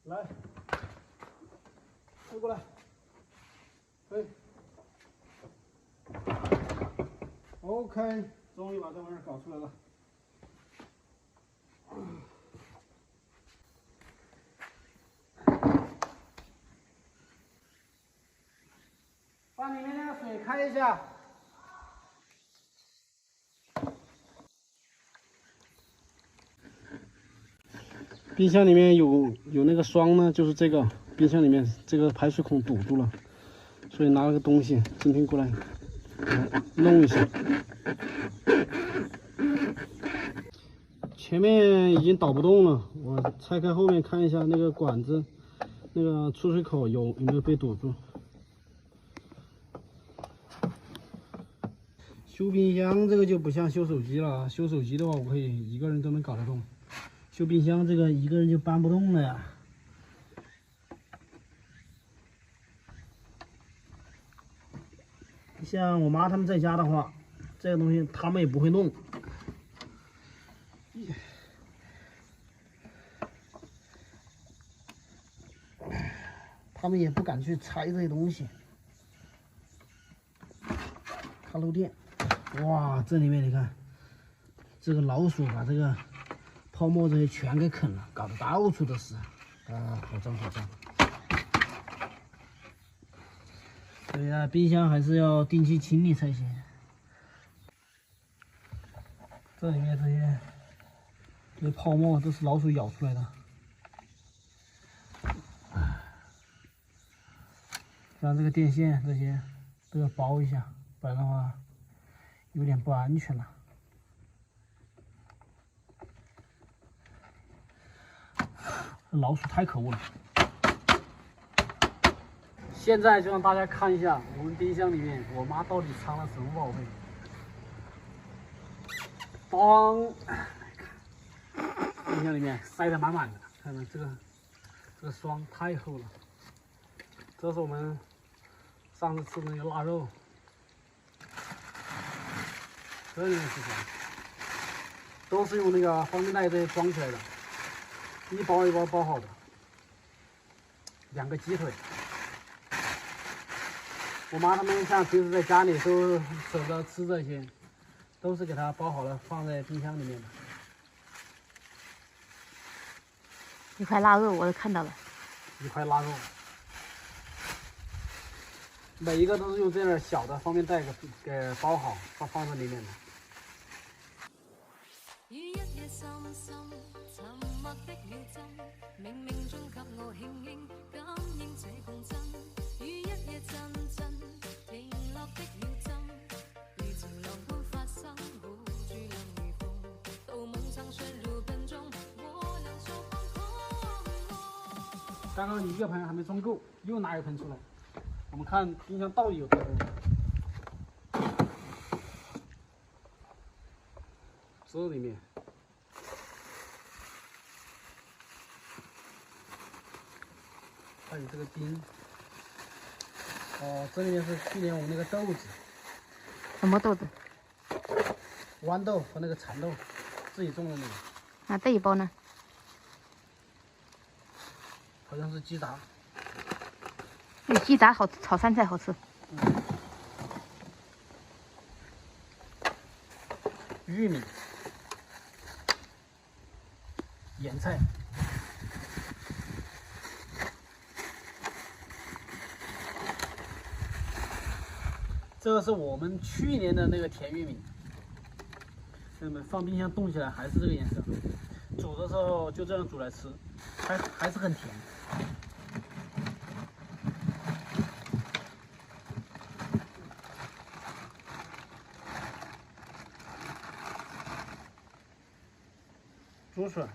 来，推过来，推。OK， 终于把这玩意儿搞出来了。把里面那个水开一下。冰箱里面有那个霜呢，就是这个冰箱里面这个排水孔堵住了，所以拿了个东西，今天过来弄一下。前面已经导不动了，我拆开后面看一下那个管子，那个出水口有没有被堵住。修冰箱这个就不像修手机了，修手机的话我可以一个人都能搞得动。修冰箱这个一个人就搬不动了呀。像我妈他们在家的话，这个东西他们也不会弄。他们也不敢去拆这些东西。看漏电，哇，这里面你看，这个老鼠把这个泡沫这些全给啃了，搞得到处都是啊，好脏好脏。所以啊，冰箱还是要定期清理才行。这里面这些泡沫都是老鼠咬出来的，像这个电线这些都要包一下，不然的话有点不安全了。老鼠太可恶了。现在就让大家看一下我们冰箱里面我妈到底藏了什么宝贝。当，冰箱里面塞得满满的，看看这个霜太厚了。这是我们上次吃的那个腊肉，这里面是什么？都是用那个方便袋这些装起来的，一包一包包好的。2个鸡腿。我妈他们像平时在家里都舍不得吃这些，都是给它包好了放在冰箱里面的。一块腊肉我都看到了，一块腊肉，每一个都是用这样小的方便袋给包好，放在里面的。刚刚一个盆还没装够，又拿一盆出来。我们看冰箱到底有多少？这里面，看你这个冰。哦，这里面是去年我们那个豆子。什么豆子？豌豆和那个蚕豆，自己种的那个。那这一包呢？好像是鸡杂。鸡杂好炒酸菜好吃。玉米、盐菜。这个是我们去年的那个甜玉米，那么放冰箱冻起来还是这个颜色，煮的时候就这样煮来吃，还是很甜。竹笋，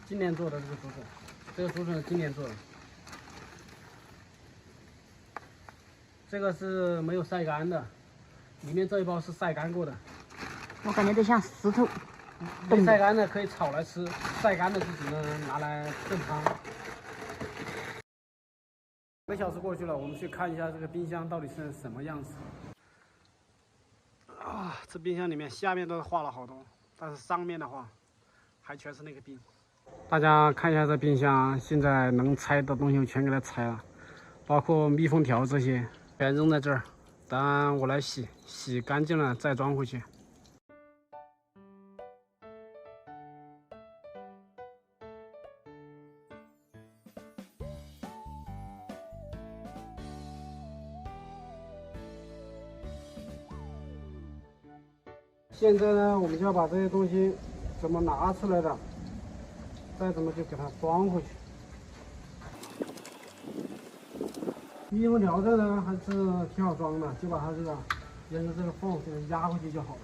今年做的这个竹笋，这个竹笋是今年做的。这个是没有晒干的，里面这一包是晒干过的。我感觉都像石头。没晒干的可以炒来吃，晒干的就只能拿来炖汤。1个小时过去了，我们去看一下这个冰箱到底是什么样子。啊，这冰箱里面下面都画了好多，但是上面的话还全是那个冰。大家看一下这冰箱，现在能拆的东西我全给它拆了，包括密封条这些全扔在这儿，等我来洗，洗干净了再装回去。现在呢，我们就要把这些东西怎么拿出来的，再怎么就给它装回去。密封条这呢还是挺好装的，就把它这个沿着这个缝给它压回去就好了。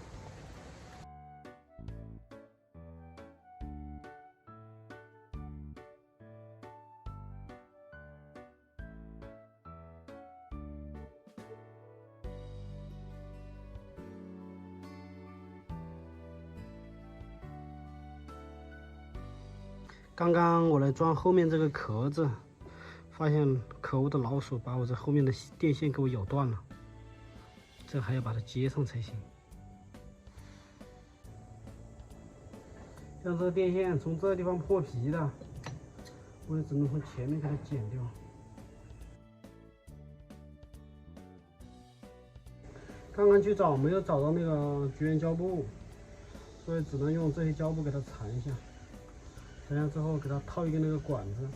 刚刚我来装后面这个壳子，发现可恶的老鼠把我这后面的电线给我咬断了，这还要把它接上才行。像这电线从这地方破皮的，我也只能从前面给它剪掉。刚刚去找没有找到那个绝缘胶布，所以只能用这些胶布给它缠一下。缠上之后，给它套一个那个管子，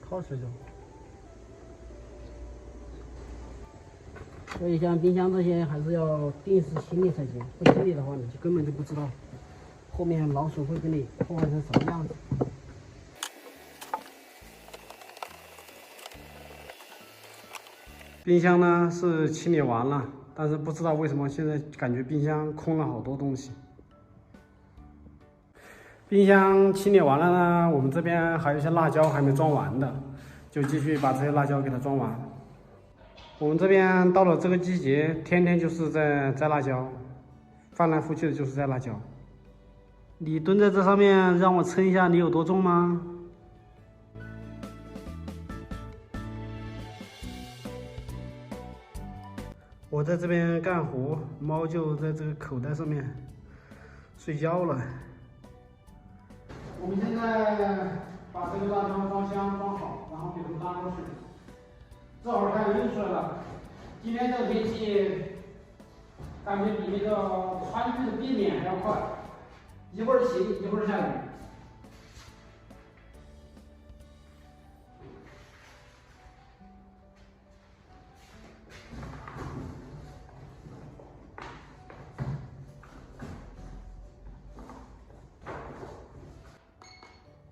套起来就好。所以像冰箱这些还是要定时清理才行，不清理的话，你就根本就不知道后面老鼠会给你破坏成什么样子。冰箱呢是清理完了，但是不知道为什么现在感觉冰箱空了好多东西。冰箱清理完了呢，我们这边还有一些辣椒还没装完的，就继续把这些辣椒给它装完。我们这边到了这个季节，天天就是在摘辣椒，翻来覆去的就是摘辣椒。你蹲在这上面让我称一下你有多重吗？我在这边干活，猫就在这个口袋上面睡觉了。我们现在把这个辣椒装箱装好，然后给它们拉过去。这会儿太阳又出来了，今天这个天气感觉比那个川剧的变脸还要快，一会儿晴一会儿下雨。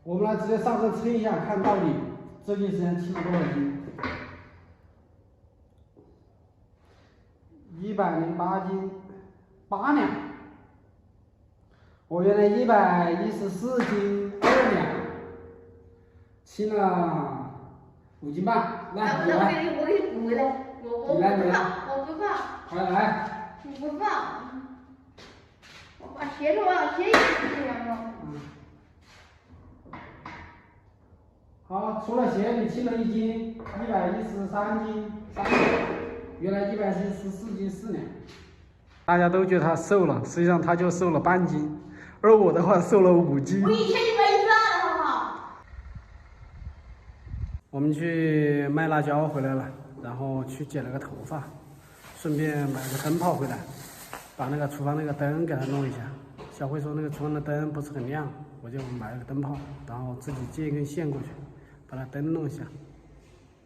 我们来直接上车称一下，看到底这段时间轻了多少斤？108斤8两。我原来114斤2两，轻了5斤半。来，你来。我给你补回来。我不怕，我不怕。来来。你不怕？我把鞋脱了，鞋也是这样的。好，除了鞋，你轻了1斤，113斤3两，原来114斤4两。大家都觉得他瘦了，实际上他就瘦了半斤，而我的话瘦了5斤。我以前112了，好不好？我们去卖辣椒回来了，然后去剪了个头发，顺便买个灯泡回来，把那个厨房那个灯给它弄一下。小慧说那个厨房的灯不是很亮，我就买了个灯泡，然后自己接一根线过去，把它灯弄一下。